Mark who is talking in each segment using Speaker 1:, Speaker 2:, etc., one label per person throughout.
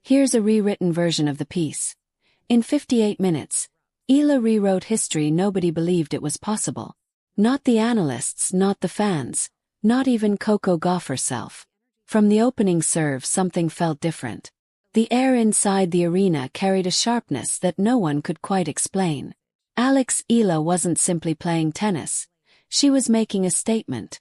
Speaker 1: Here's a rewritten version of the piece. In 58 minutes, Eala rewrote history nobody believed it was possible. Not the analysts, not the fans, not even Coco Gauff herself. From the opening serve, something felt different. The air inside the arena carried a sharpness that no one could quite explain. Alexandra Eala wasn't simply playing tennis. She was making a statement.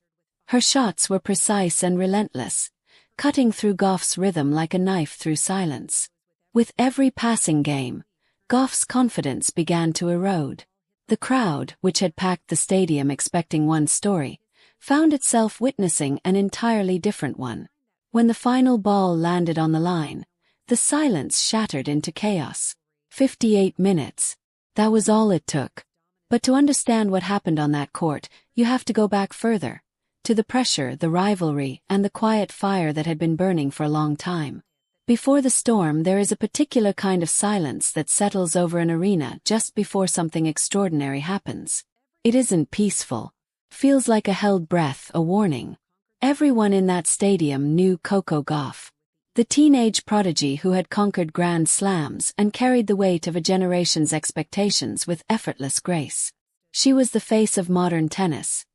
Speaker 1: Her shots were precise and relentless, cutting through Gauff's rhythm like a knife through silence. With every passing game, Gauff's confidence began to erode. The crowd, which had packed the stadium expecting one story, found itself witnessing an entirely different one. When the final ball landed on the line, the silence shattered into chaos. 58 minutes. That was all it took. But to understand what happened on that court, you have to go back further. To the pressure, the rivalry, and the quiet fire that had been burning for a long time. Before the storm, there is a particular kind of silence that settles over an arena just before something extraordinary happens. It isn't peaceful. Feels like a held breath, a warning. Everyone in that stadium knew Coco Gauff, the teenage prodigy who had conquered Grand Slams and carried the weight of a generation's expectations with effortless grace. She was the face of modern tennis.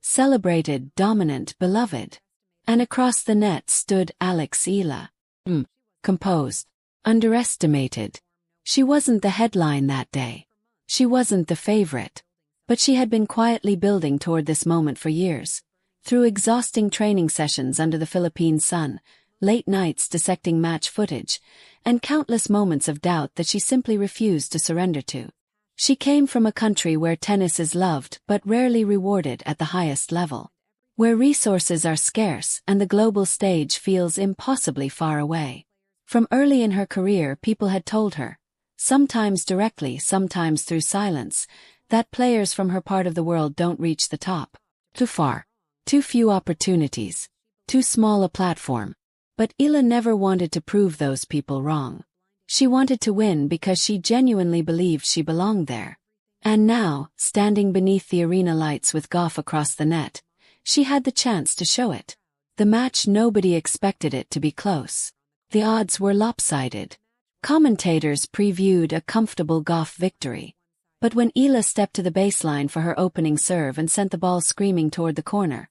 Speaker 1: Celebrated, dominant, beloved. And across the net stood Alexandra Eala. Composed. Underestimated. She wasn't the headline that day. She wasn't the favorite. But she had been quietly building toward this moment for years. Through exhausting training sessions under the Philippine sun, late nights dissecting match footage, and countless moments of doubt that she simply refused to surrender to. She came from a country where tennis is loved but rarely rewarded at the highest level. Where resources are scarce and the global stage feels impossibly far away. From early in her career, people had told her, sometimes directly, sometimes through silence, that players from her part of the world don't reach the top. Too far. Too few opportunities. Too small a platform. But Eala never wanted to prove those people wrong. She wanted to win because she genuinely believed she belonged there. And now, standing beneath the arena lights with Gauff across the net, she had the chance to show it. The match nobody expected it to be close. The odds were lopsided. Commentators previewed a comfortable Gauff victory. But when Eala stepped to the baseline for her opening serve and sent the ball screaming toward the corner,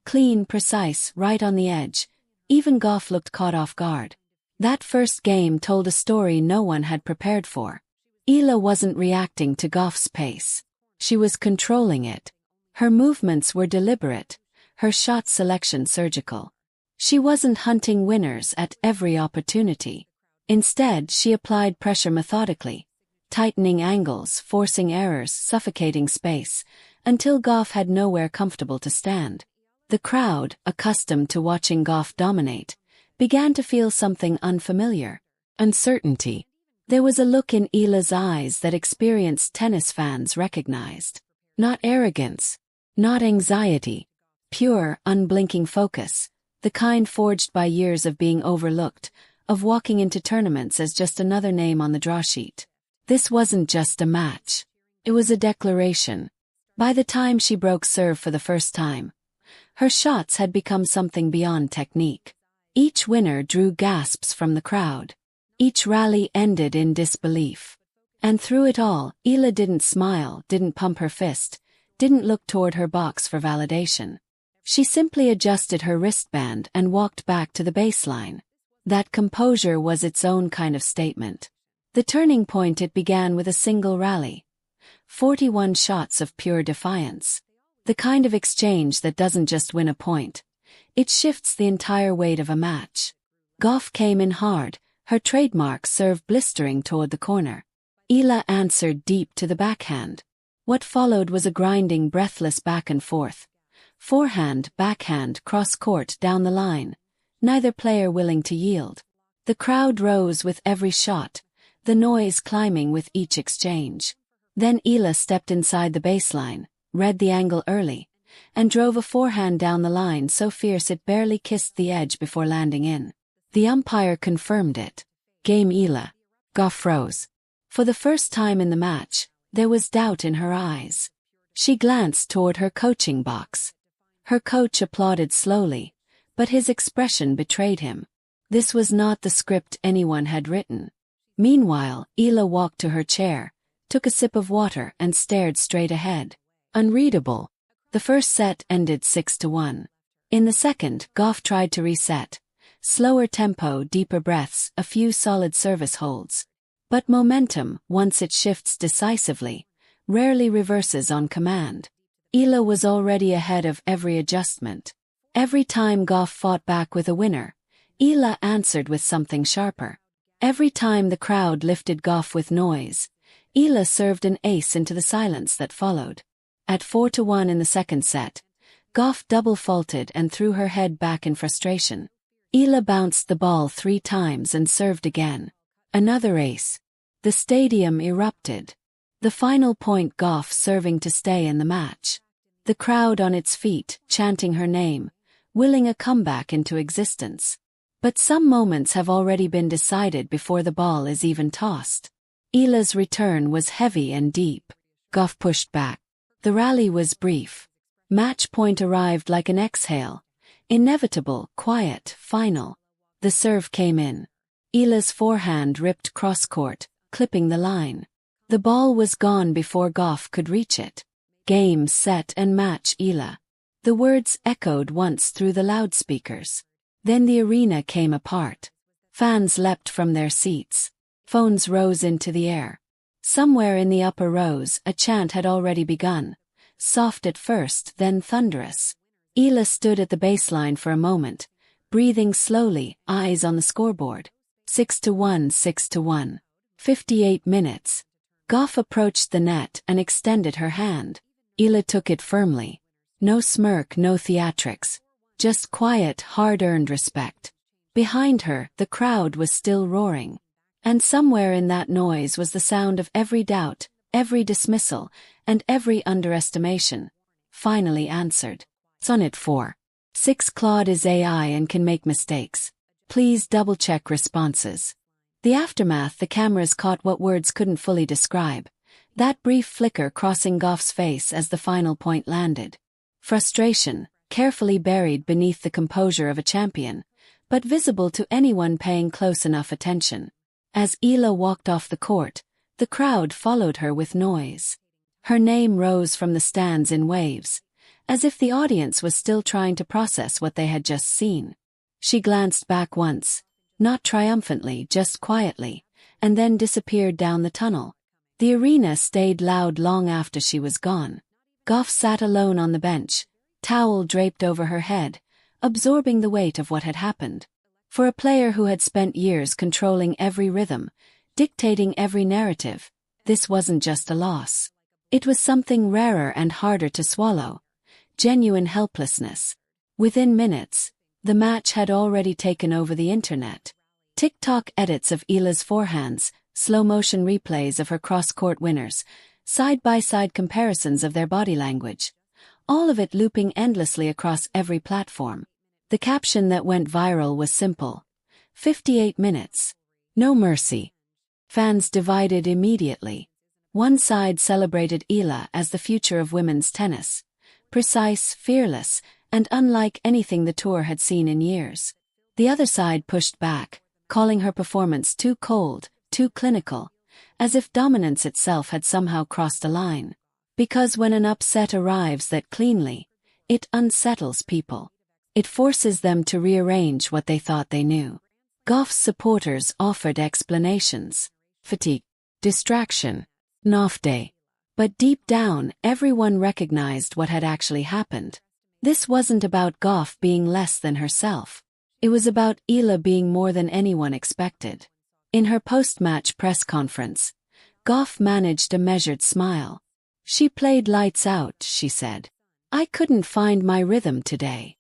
Speaker 1: clean, precise, right on the edge, even Gauff looked caught off guard. That first game told a story no one had prepared for. Eala wasn't reacting to Gauff's pace. She was controlling it. Her movements were deliberate, her shot selection surgical. She wasn't hunting winners at every opportunity. Instead, she applied pressure methodically, tightening angles, forcing errors, suffocating space, until Gauff had nowhere comfortable to stand. The crowd, accustomed to watching Gauff dominate, began to feel something unfamiliar. Uncertainty. There was a look in Eala's eyes that experienced tennis fans recognized. Not arrogance. Not anxiety. Pure, unblinking focus. The kind forged by years of being overlooked, of walking into tournaments as just another name on the draw sheet. This wasn't just a match. It was a declaration. By the time she broke serve for the first time, her shots had become something beyond technique. Each winner drew gasps from the crowd. Each rally ended in disbelief. And through it all, Eala didn't smile, didn't pump her fist, didn't look toward her box for validation. She simply adjusted her wristband and walked back to the baseline. That composure was its own kind of statement. The turning point, it began with a single rally. 41 shots of pure defiance. The kind of exchange that doesn't just win a point. It shifts the entire weight of a match. Gauff came in hard, her trademark serve blistering toward the corner. Eala answered deep to the backhand. What followed was a grinding, breathless back and forth. Forehand, backhand, cross-court, down the line. Neither player willing to yield. The crowd rose with every shot, the noise climbing with each exchange. Then Eala stepped inside the baseline, read the angle early, and drove a forehand down the line so fierce it barely kissed the edge before landing in. The umpire confirmed it. Game Eala. Gauff froze. For the first time in the match, there was doubt in her eyes. She glanced toward her coaching box. Her coach applauded slowly, but his expression betrayed him. This was not the script anyone had written. Meanwhile, Eala walked to her chair, took a sip of water and stared straight ahead. Unreadable. The first set ended 6-1. In the second, Gauff tried to reset. Slower tempo, deeper breaths, a few solid service holds. But momentum, once it shifts decisively, rarely reverses on command. Eala was already ahead of every adjustment. Every time Gauff fought back with a winner, Eala answered with something sharper. Every time the crowd lifted Gauff with noise, Eala served an ace into the silence that followed. At 4-1 in the second set, Gauff double-faulted and threw her head back in frustration. Eala bounced the ball 3 times and served again. Another ace. The stadium erupted. The final point, Gauff serving to stay in the match. The crowd on its feet, chanting her name, willing a comeback into existence. But some moments have already been decided before the ball is even tossed. Eala's return was heavy and deep. Gauff pushed back. The rally was brief. Match point arrived like an exhale. Inevitable, quiet, final. The serve came in. Eala's forehand ripped cross-court, clipping the line. The ball was gone before Gauff could reach it. Game, set and match, Eala. The words echoed once through the loudspeakers. Then the arena came apart. Fans leapt from their seats. Phones rose into the air. Somewhere in the upper rows, a chant had already begun. Soft at first, then thunderous. Eala stood at the baseline for a moment, breathing slowly, eyes on the scoreboard. 6-1, 6-1. 58 minutes. Gauff approached the net and extended her hand. Eala took it firmly. No smirk, no theatrics. Just quiet, hard-earned respect. Behind her, the crowd was still roaring. And somewhere in that noise was the sound of every doubt, every dismissal, and every underestimation. Finally answered. Sonnet 4. 6 Claude is AI and can make mistakes. Please double-check responses. The aftermath, the cameras caught what words couldn't fully describe. That brief flicker crossing Gauff's face as the final point landed. Frustration, carefully buried beneath the composure of a champion, but visible to anyone paying close enough attention. As Eala walked off the court, the crowd followed her with noise. Her name rose from the stands in waves, as if the audience was still trying to process what they had just seen. She glanced back once, not triumphantly, just quietly, and then disappeared down the tunnel. The arena stayed loud long after she was gone. Gauff sat alone on the bench, towel draped over her head, absorbing the weight of what had happened. For a player who had spent years controlling every rhythm, dictating every narrative, this wasn't just a loss. It was something rarer and harder to swallow. Genuine helplessness. Within minutes, the match had already taken over the internet. TikTok edits of Eala's forehands, slow-motion replays of her cross-court winners, side-by-side comparisons of their body language. All of it looping endlessly across every platform. The caption that went viral was simple. 58 minutes. No mercy. Fans divided immediately. One side celebrated Eala as the future of women's tennis. Precise, fearless, and unlike anything the tour had seen in years. The other side pushed back, calling her performance too cold, too clinical, as if dominance itself had somehow crossed a line. Because when an upset arrives that cleanly, it unsettles people. It forces them to rearrange what they thought they knew. Gauff's supporters offered explanations. Fatigue. Distraction. An off day. But deep down, everyone recognized what had actually happened. This wasn't about Gauff being less than herself. It was about Eala being more than anyone expected. In her post-match press conference, Gauff managed a measured smile. She played lights out, she said. I couldn't find my rhythm today.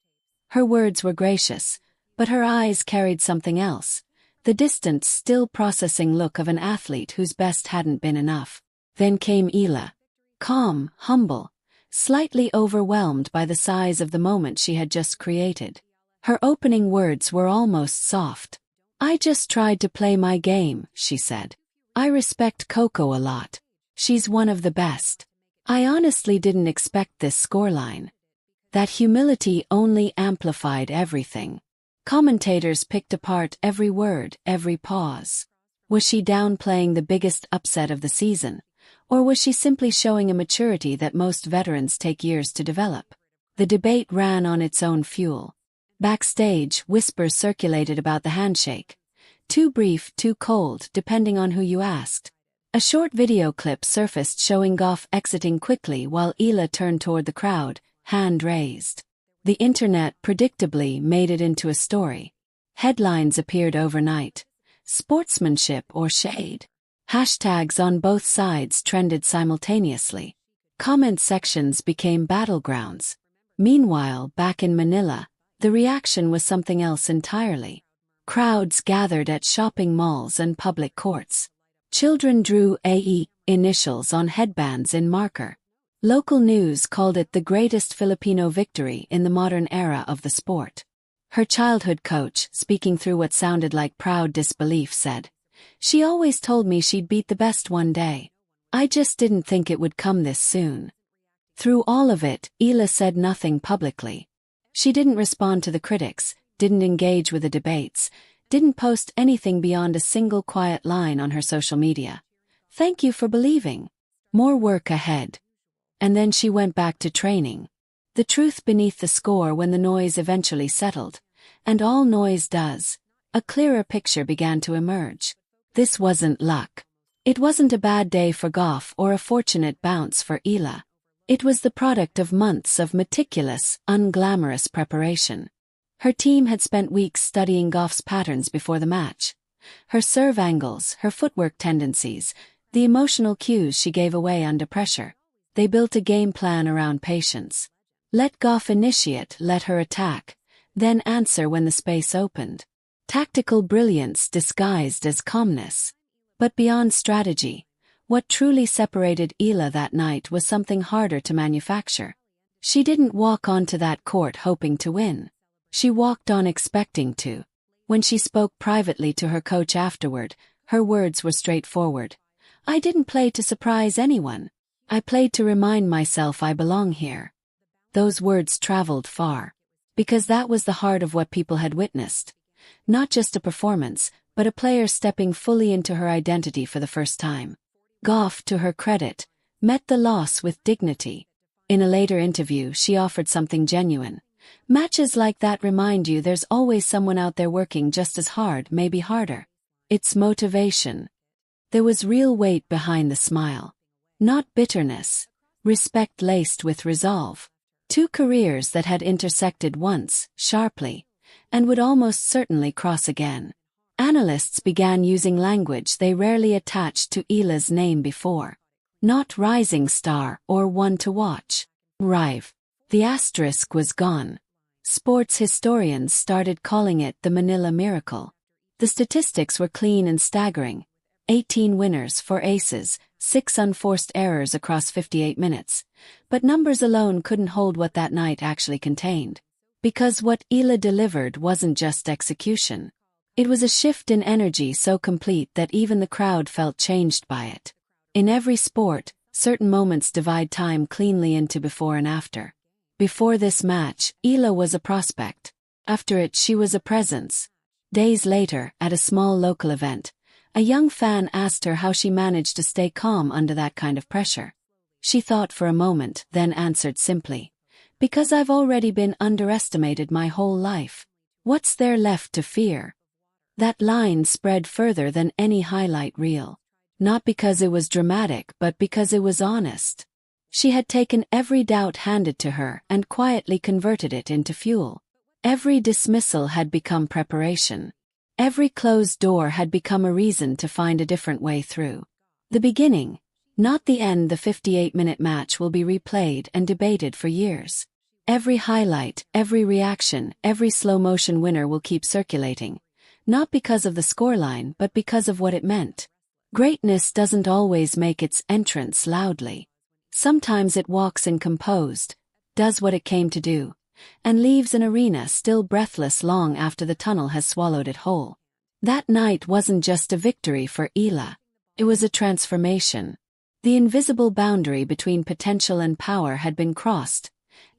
Speaker 1: Her words were gracious, but her eyes carried something else, the distant, still processing look of an athlete whose best hadn't been enough. Then came Eala. Calm, humble, slightly overwhelmed by the size of the moment she had just created. Her opening words were almost soft. I just tried to play my game, she said. I respect Coco a lot. She's one of the best. I honestly didn't expect this scoreline. That humility only amplified everything. Commentators picked apart every word, every pause. Was she downplaying the biggest upset of the season? Or was she simply showing a maturity that most veterans take years to develop? The debate ran on its own fuel. Backstage, whispers circulated about the handshake. Too brief, too cold, depending on who you asked. A short video clip surfaced showing Gauff exiting quickly while Eala turned toward the crowd, hand raised. The internet predictably made it into a story. Headlines appeared overnight. Sportsmanship or shade? Hashtags on both sides trended simultaneously. Comment sections became battlegrounds. Meanwhile, back in Manila, the reaction was something else entirely. Crowds gathered at shopping malls and public courts. Children drew AE initials on headbands in marker. Local news called it the greatest Filipino victory in the modern era of the sport. Her childhood coach, speaking through what sounded like proud disbelief, said, "She always told me she'd beat the best one day. I just didn't think it would come this soon." Through all of it, Eala said nothing publicly. She didn't respond to the critics, didn't engage with the debates, didn't post anything beyond a single quiet line on her social media. "Thank you for believing. More work ahead." And then she went back to training. The truth beneath the score when the noise eventually settled, and all noise does, a clearer picture began to emerge. This wasn't luck. It wasn't a bad day for Gauff or a fortunate bounce for Eala. It was the product of months of meticulous, unglamorous preparation. Her team had spent weeks studying Gauff's patterns before the match. Her serve angles, her footwork tendencies, the emotional cues she gave away under pressure. They built a game plan around patience. Let Gauff initiate, let her attack, then answer when the space opened. Tactical brilliance disguised as calmness. But beyond strategy, what truly separated Eala that night was something harder to manufacture. She didn't walk onto that court hoping to win. She walked on expecting to. When she spoke privately to her coach afterward, her words were straightforward. "I didn't play to surprise anyone. I played to remind myself I belong here." Those words traveled far. Because that was the heart of what people had witnessed. Not just a performance, but a player stepping fully into her identity for the first time. Gauff, to her credit, met the loss with dignity. In a later interview, she offered something genuine. "Matches like that remind you there's always someone out there working just as hard, maybe harder." It's motivation. There was real weight behind the smile. Not bitterness. Respect laced with resolve. Two careers that had intersected once, sharply, and would almost certainly cross again. Analysts began using language they rarely attached to Eala's name before. Not rising star or one to watch. Rive. The asterisk was gone. Sports historians started calling it the Manila Miracle. The statistics were clean and staggering. 18 winners, 4 aces, 6 unforced errors across 58 minutes. But numbers alone couldn't hold what that night actually contained. Because what Eala delivered wasn't just execution. It was a shift in energy so complete that even the crowd felt changed by it. In every sport, certain moments divide time cleanly into before and after. Before this match, Eala was a prospect. After it, she was a presence. Days later, at a small local event, a young fan asked her how she managed to stay calm under that kind of pressure. She thought for a moment, then answered simply, "Because I've already been underestimated my whole life. What's there left to fear?" That line spread further than any highlight reel. Not because it was dramatic, but because it was honest. She had taken every doubt handed to her and quietly converted it into fuel. Every dismissal had become preparation. Every closed door had become a reason to find a different way through. The beginning, not the end. The 58-minute match will be replayed and debated for years. Every highlight, every reaction, every slow-motion winner will keep circulating. Not because of the scoreline, but because of what it meant. Greatness doesn't always make its entrance loudly. Sometimes it walks in composed, does what it came to do, and leaves an arena still breathless long after the tunnel has swallowed it whole. That night wasn't just a victory for Eala. It was a transformation. The invisible boundary between potential and power had been crossed,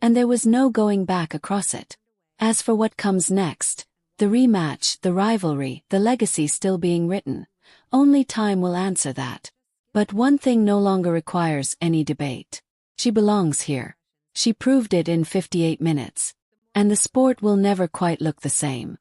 Speaker 1: and there was no going back across it. As for what comes next, The rematch, the rivalry, the legacy still being written. Only time will answer that. But one thing no longer requires any debate. She belongs here. She proved it in 58 minutes. And the sport will never quite look the same.